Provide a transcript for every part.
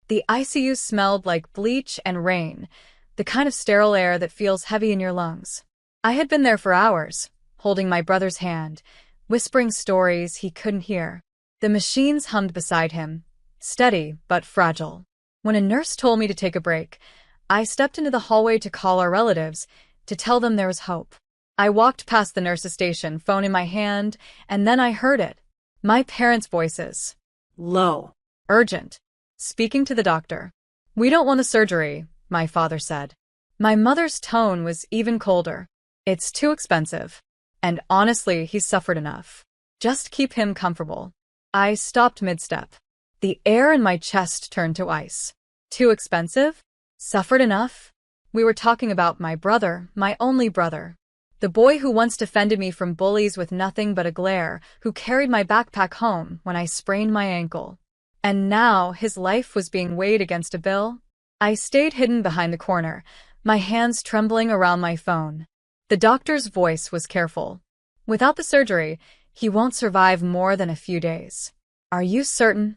The ICU smelled like bleach and rain, the kind of sterile air that feels heavy in your lungs. I had been there for hours, holding my brother's hand, whispering stories he couldn't hear. The machines hummed beside him, steady but fragile. When a nurse told me to take a break, I stepped into the hallway to call our relatives, to tell them there was hope. I walked past the nurse's station, phone in my hand, and then I heard it. My parents' voices. Low. Urgent. Speaking to the doctor. "We don't want the surgery," my father said. My mother's tone was even colder. "It's too expensive. And honestly, he's suffered enough. Just keep him comfortable." I stopped mid-step. The air in my chest turned to ice. Too expensive? Suffered enough? We were talking about my brother, my only brother. The boy who once defended me from bullies with nothing but a glare, who carried my backpack home when I sprained my ankle. And now his life was being weighed against a bill? I stayed hidden behind the corner, my hands trembling around my phone. The doctor's voice was careful. "Without the surgery, he won't survive more than a few days." "Are you certain?"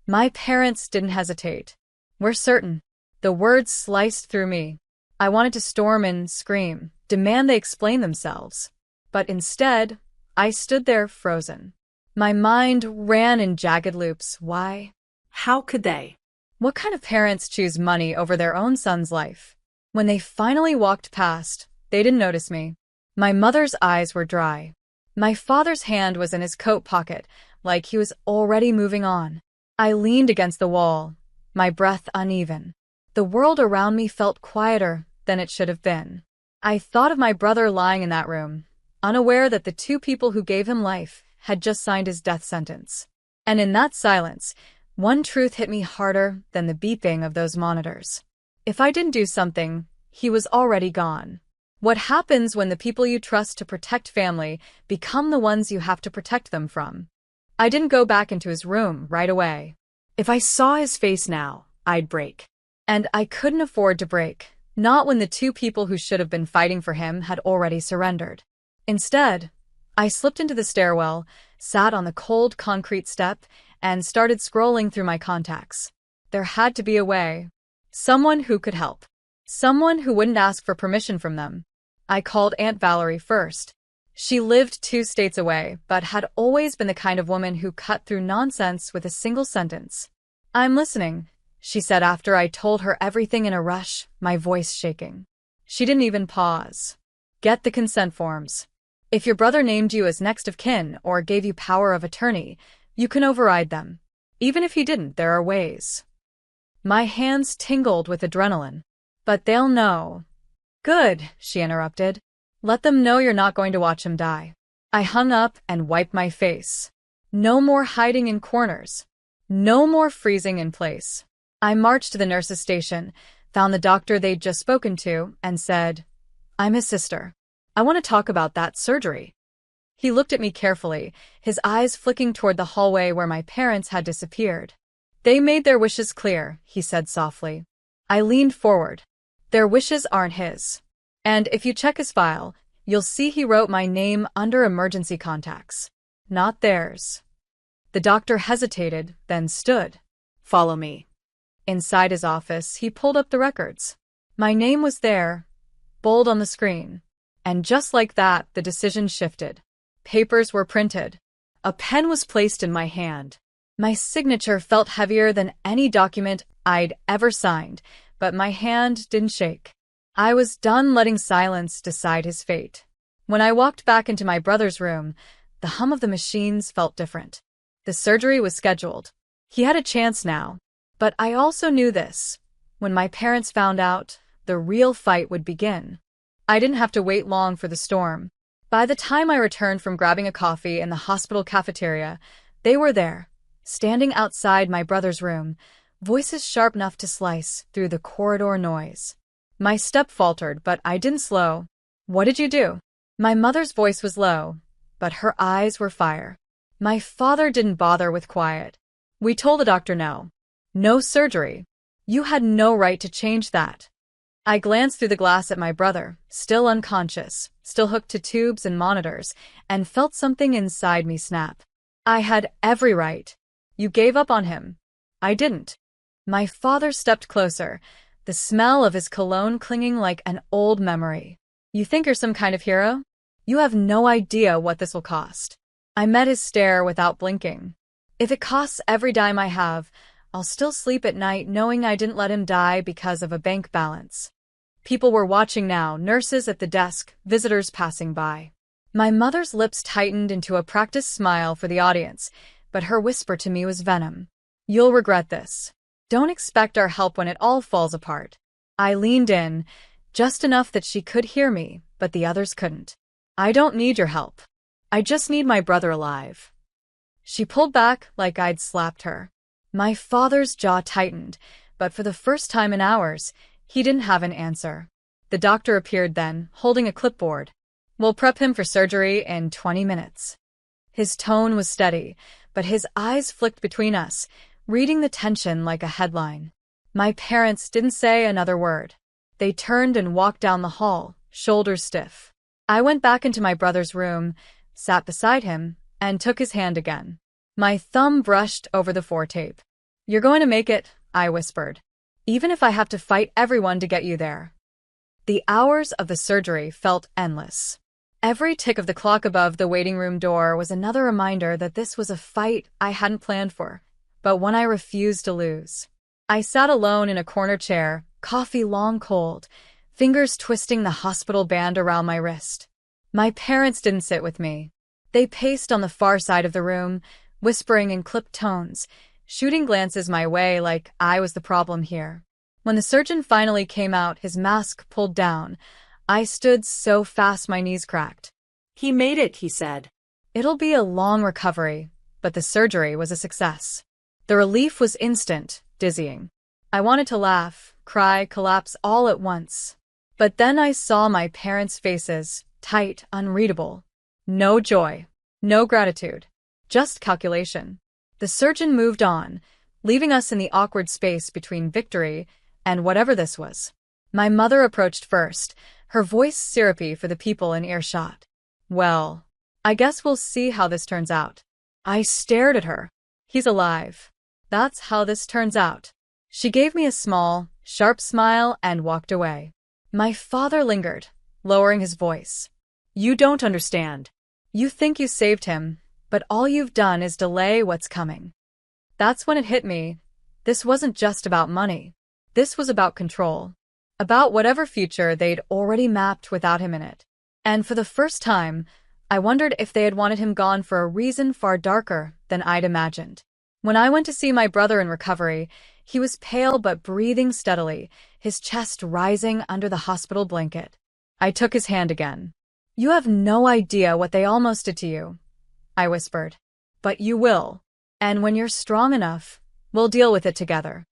My parents didn't hesitate. "We're certain." The words sliced through me. I wanted to storm and scream, demand they explain themselves. But instead, I stood there frozen. My mind ran in jagged loops. Why? How could they? What kind of parents choose money over their own son's life? When they finally walked past, they didn't notice me. My mother's eyes were dry. My father's hand was in his coat pocket, like he was already moving on. I leaned against the wall, my breath uneven. The world around me felt quieter than it should have been. I thought of my brother lying in that room, unaware that the two people who gave him life had just signed his death sentence. And in that silence, one truth hit me harder than the beeping of those monitors. If I didn't do something, he was already gone. What happens when the people you trust to protect family become the ones you have to protect them from? I didn't go back into his room right away. If I saw his face now, I'd break. And I couldn't afford to break, not when the two people who should have been fighting for him had already surrendered. Instead, I slipped into the stairwell, sat on the cold concrete step, and started scrolling through my contacts. There had to be a way. Someone who could help. Someone who wouldn't ask for permission from them. I called Aunt Valerie first. She lived 2 states away, but had always been the kind of woman who cut through nonsense with a single sentence. "I'm listening," she said after I told her everything in a rush, my voice shaking. She didn't even pause. "Get the consent forms. If your brother named you as next of kin or gave you power of attorney, you can override them. Even if he didn't, there are ways." My hands tingled with adrenaline. "But they'll know." "Good," she interrupted. "Let them know you're not going to watch him die." I hung up and wiped my face. No more hiding in corners. No more freezing in place. I marched to the nurse's station, found the doctor they'd just spoken to, and said, "I'm his sister. I want to talk about that surgery." He looked at me carefully, his eyes flicking toward the hallway where my parents had disappeared. "They made their wishes clear," he said softly. I leaned forward. "Their wishes aren't his. And if you check his file, you'll see he wrote my name under emergency contacts. Not theirs." The doctor hesitated, then stood. "Follow me." Inside his office, he pulled up the records. My name was there, bold on the screen. And just like that, the decision shifted. Papers were printed. A pen was placed in my hand. My signature felt heavier than any document I'd ever signed, but my hand didn't shake. I was done letting silence decide his fate. When I walked back into my brother's room, the hum of the machines felt different. The surgery was scheduled. He had a chance now. But I also knew this. When my parents found out, the real fight would begin. I didn't have to wait long for the storm. By the time I returned from grabbing a coffee in the hospital cafeteria, they were there, standing outside my brother's room, voices sharp enough to slice through the corridor noise. My step faltered, but I didn't slow. "What did you do?" My mother's voice was low, but her eyes were fire. My father didn't bother with quiet. "We told the doctor no. No surgery. You had no right to change that." I glanced through the glass at my brother, still unconscious, still hooked to tubes and monitors, and felt something inside me snap. I had every right. "You gave up on him." "I didn't." My father stepped closer, the smell of his cologne clinging like an old memory. You think you're some kind of hero? You have no idea what this will cost. I met his stare without blinking. If it costs every dime I have, I'll still sleep at night knowing I didn't let him die because of a bank balance. People were watching now, nurses at the desk, visitors passing by. My mother's lips tightened into a practiced smile for the audience, but her whisper to me was venom. You'll regret this. Don't expect our help when it all falls apart. I leaned in, just enough that she could hear me, but the others couldn't. I don't need your help. I just need my brother alive. She pulled back like I'd slapped her. My father's jaw tightened, but for the first time in hours, he didn't have an answer. The doctor appeared then, holding a clipboard. We'll prep him for surgery in 20 minutes. His tone was steady, but his eyes flicked between us, reading the tension like a headline. My parents didn't say another word. They turned and walked down the hall, shoulders stiff. I went back into my brother's room, sat beside him, and took his hand again. My thumb brushed over the foretape. You're going to make it, I whispered. Even if I have to fight everyone to get you there. The hours of the surgery felt endless. Every tick of the clock above the waiting room door was another reminder that this was a fight I hadn't planned for, but one I refused to lose. I sat alone in a corner chair, coffee long cold, fingers twisting the hospital band around my wrist. My parents didn't sit with me. They paced on the far side of the room, whispering in clipped tones, shooting glances my way like I was the problem here. When the surgeon finally came out, his mask pulled down, I stood so fast my knees cracked. He made it, he said. It'll be a long recovery, but the surgery was a success. The relief was instant, dizzying. I wanted to laugh, cry, collapse all at once. But then I saw my parents' faces, tight, unreadable. No joy, no gratitude, just calculation. The surgeon moved on, leaving us in the awkward space between victory and whatever this was. My mother approached first, her voice syrupy for the people in earshot. Well, I guess we'll see how this turns out. I stared at her. He's alive. That's how this turns out. She gave me a small, sharp smile and walked away. My father lingered, lowering his voice. You don't understand. You think you saved him, but all you've done is delay what's coming. That's when it hit me. This wasn't just about money. This was about control. About whatever future they'd already mapped without him in it. And for the first time, I wondered if they had wanted him gone for a reason far darker than I'd imagined. When I went to see my brother in recovery, he was pale but breathing steadily, his chest rising under the hospital blanket. I took his hand again. You have no idea what they almost did to you, I whispered. But you will. And when you're strong enough, we'll deal with it together.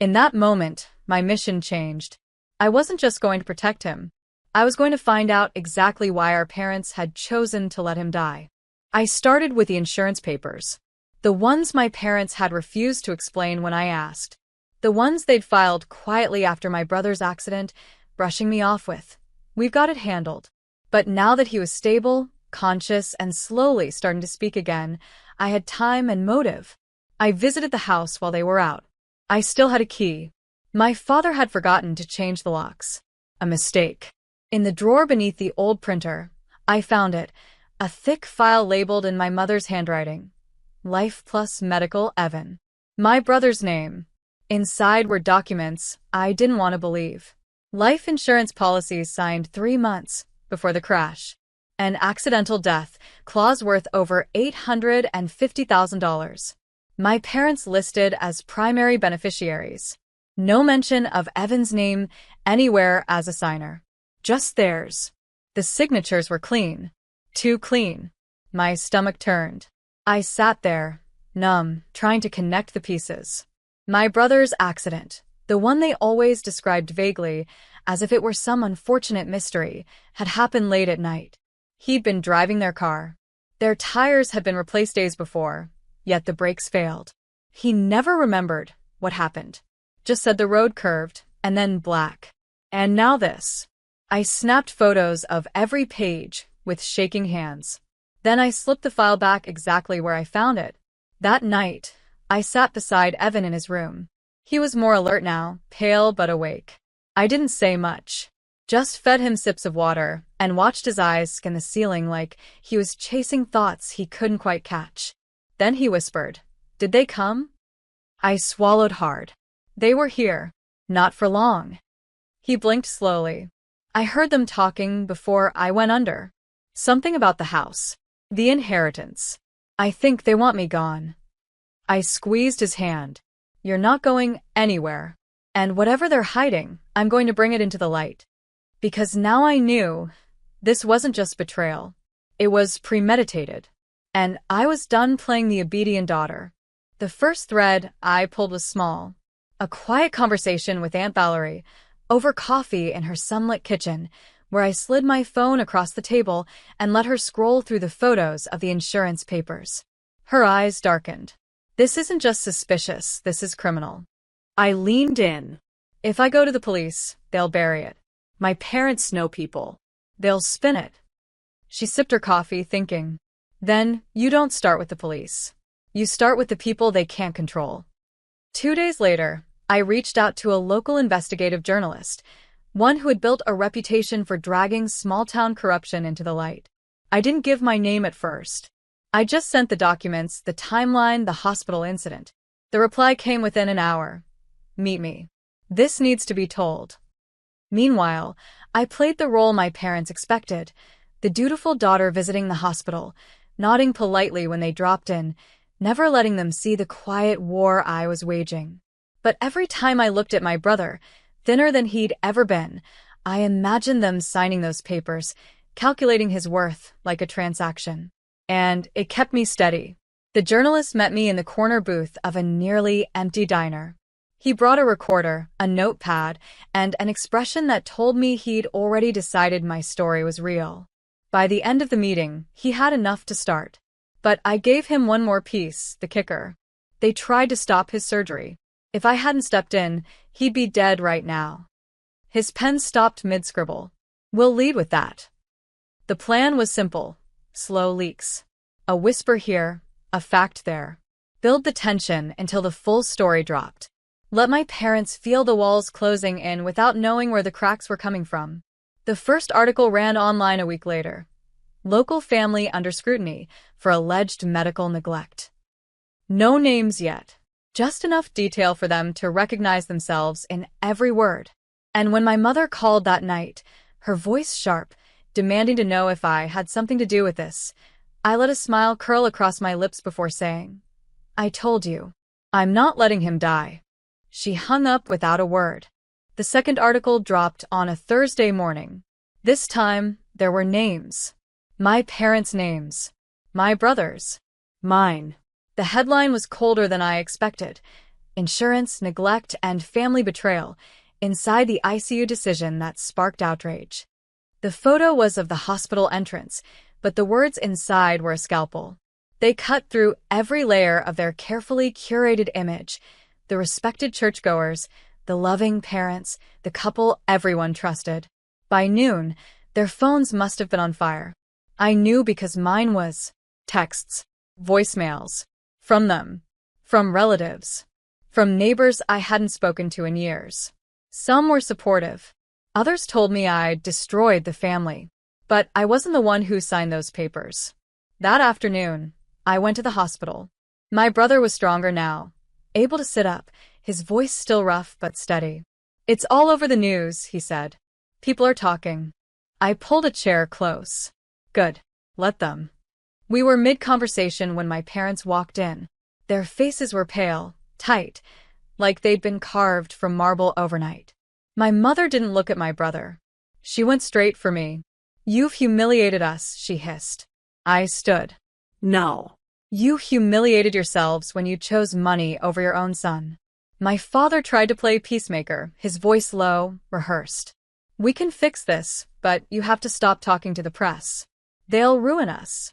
In that moment, my mission changed. I wasn't just going to protect him. I was going to find out exactly why our parents had chosen to let him die. I started with the insurance papers. The ones my parents had refused to explain when I asked. The ones they'd filed quietly after my brother's accident, brushing me off with. We've got it handled. But now that he was stable, conscious, and slowly starting to speak again, I had time and motive. I visited the house while they were out. I still had a key. My father had forgotten to change the locks. A mistake. In the drawer beneath the old printer, I found it, a thick file labeled in my mother's handwriting. Life plus Medical Evan. My brother's name. Inside were documents I didn't want to believe. Life insurance policies signed 3 months before the crash. An accidental death, clause worth over $850,000. My parents listed as primary beneficiaries. No mention of Evan's name anywhere as a signer. Just theirs. The signatures were clean. Too clean. My stomach turned. I sat there, numb, trying to connect the pieces. My brother's accident, the one they always described vaguely, as if it were some unfortunate mystery, had happened late at night. He'd been driving their car. Their tires had been replaced days before, yet the brakes failed. He never remembered what happened. Just said the road curved, and then black. And now this. I snapped photos of every page with shaking hands. Then I slipped the file back exactly where I found it. That night, I sat beside Evan in his room. He was more alert now, pale but awake. I didn't say much. Just fed him sips of water and watched his eyes scan the ceiling like he was chasing thoughts he couldn't quite catch. Then he whispered, "Did they come?" I swallowed hard. They were here. Not for long. He blinked slowly. I heard them talking before I went under. Something about the house. The inheritance. I think they want me gone. I squeezed his hand. You're not going anywhere. And whatever they're hiding, I'm going to bring it into the light. Because now I knew this wasn't just betrayal. It was premeditated. And I was done playing the obedient daughter. The first thread I pulled was small. A quiet conversation with Aunt Valerie, over coffee in her sunlit kitchen, where I slid my phone across the table and let her scroll through the photos of the insurance papers. Her eyes darkened. This isn't just suspicious, this is criminal. I leaned in. If I go to the police, they'll bury it. My parents know people. They'll spin it. She sipped her coffee, thinking. Then, you don't start with the police. You start with the people they can't control. 2 days later, I reached out to a local investigative journalist, one who had built a reputation for dragging small-town corruption into the light. I didn't give my name at first. I just sent the documents, the timeline, the hospital incident. The reply came within an hour. Meet me. This needs to be told. Meanwhile, I played the role my parents expected, the dutiful daughter visiting the hospital, nodding politely when they dropped in, never letting them see the quiet war I was waging. But every time I looked at my brother, thinner than he'd ever been, I imagined them signing those papers, calculating his worth like a transaction. And it kept me steady. The journalist met me in the corner booth of a nearly empty diner. He brought a recorder, a notepad, and an expression that told me he'd already decided my story was real. By the end of the meeting, he had enough to start. But I gave him one more piece, the kicker. They tried to stop his surgery. If I hadn't stepped in, he'd be dead right now. His pen stopped mid-scribble. We'll lead with that. The plan was simple. Slow leaks. A whisper here, a fact there. Build the tension until the full story dropped. Let my parents feel the walls closing in without knowing where the cracks were coming from. The first article ran online a week later. Local family under scrutiny for alleged medical neglect. No names yet. Just enough detail for them to recognize themselves in every word. And when my mother called that night, her voice sharp, demanding to know if I had something to do with this, I let a smile curl across my lips before saying, I told you. I'm not letting him die. She hung up without a word. The second article dropped on a Thursday morning. This time, there were names. My parents' names. My brother's. Mine. The headline was colder than I expected. Insurance, neglect, and family betrayal inside the ICU decision that sparked outrage. The photo was of the hospital entrance, but the words inside were a scalpel. They cut through every layer of their carefully curated image. The respected churchgoers, the loving parents, the couple everyone trusted. By noon, their phones must have been on fire. I knew because mine was. Texts, voicemails. From them. From relatives. From neighbors I hadn't spoken to in years. Some were supportive. Others told me I'd destroyed the family. But I wasn't the one who signed those papers. That afternoon, I went to the hospital. My brother was stronger now, able to sit up, his voice still rough but steady. It's all over the news, he said. People are talking. I pulled a chair close. Good. Let them. We were mid-conversation when my parents walked in. Their faces were pale, tight, like they'd been carved from marble overnight. My mother didn't look at my brother. She went straight for me. You've humiliated us, she hissed. I stood. No. You humiliated yourselves when you chose money over your own son. My father tried to play peacemaker, his voice low, rehearsed. We can fix this, but you have to stop talking to the press. They'll ruin us.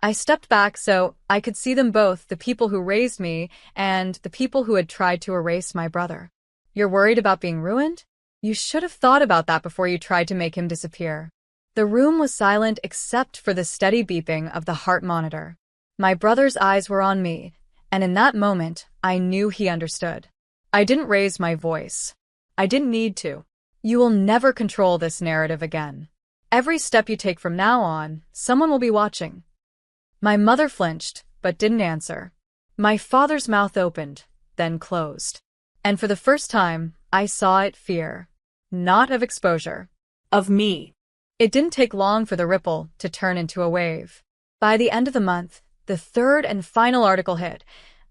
I stepped back so I could see them both, the people who raised me and the people who had tried to erase my brother. You're worried about being ruined? You should have thought about that before you tried to make him disappear. The room was silent except for the steady beeping of the heart monitor. My brother's eyes were on me, and in that moment, I knew he understood. I didn't raise my voice. I didn't need to. You will never control this narrative again. Every step you take from now on, someone will be watching. My mother flinched, but didn't answer. My father's mouth opened, then closed. And for the first time, I saw it fear. Not of exposure. Of me. It didn't take long for the ripple to turn into a wave. By the end of the month, the third and final article hit.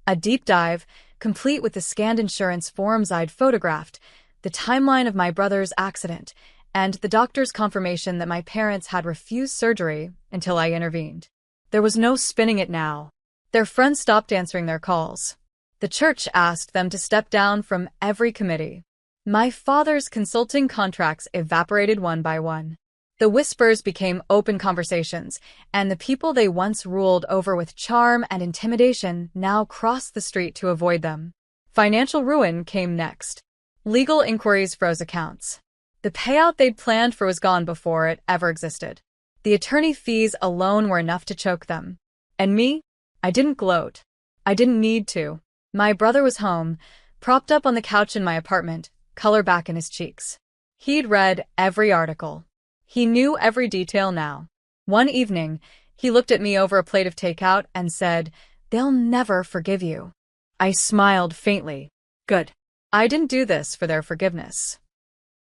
A deep dive, complete with the scanned insurance forms I'd photographed, the timeline of my brother's accident, and the doctor's confirmation that my parents had refused surgery until I intervened. There was no spinning it now. Their friends stopped answering their calls. The church asked them to step down from every committee. My father's consulting contracts evaporated one by one. The whispers became open conversations, and the people they once ruled over with charm and intimidation now crossed the street to avoid them. Financial ruin came next. Legal inquiries froze accounts. The payout they'd planned for was gone before it ever existed. The attorney fees alone were enough to choke them. And me? I didn't gloat. I didn't need to. My brother was home, propped up on the couch in my apartment, color back in his cheeks. He'd read every article. He knew every detail now. One evening, he looked at me over a plate of takeout and said, "They'll never forgive you." I smiled faintly. Good. I didn't do this for their forgiveness.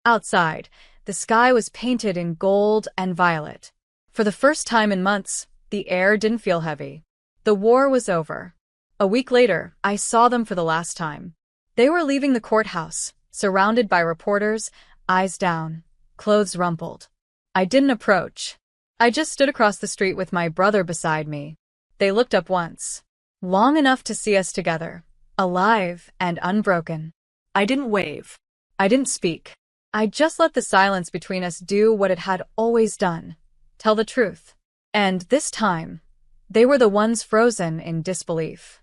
Outside, the sky was painted in gold and violet. For the first time in months, the air didn't feel heavy. The war was over. A week later, I saw them for the last time. They were leaving the courthouse, surrounded by reporters, eyes down, clothes rumpled. I didn't approach. I just stood across the street with my brother beside me. They looked up once, long enough to see us together, alive and unbroken. I didn't wave. I didn't speak. I just let the silence between us do what it had always done, tell the truth. And this time, they were the ones frozen in disbelief.